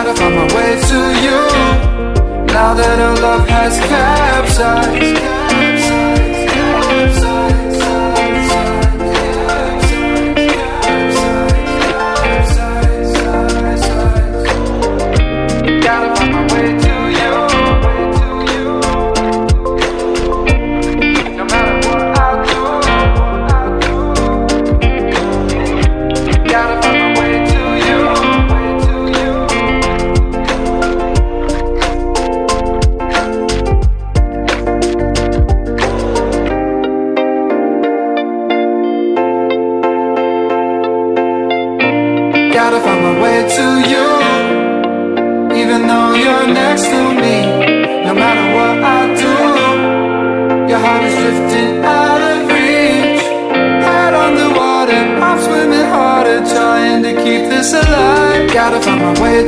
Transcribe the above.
Gotta find my way to you. Now that our love has capsized. Gotta find my way to you. No matter what I do. Gotta find my way to you. Gotta find my way to you. Even though you're next to me, no matter what I do, your heart is drifting out of reach. Head on the water, I'm swimming harder, trying to keep this alive. Gotta find my way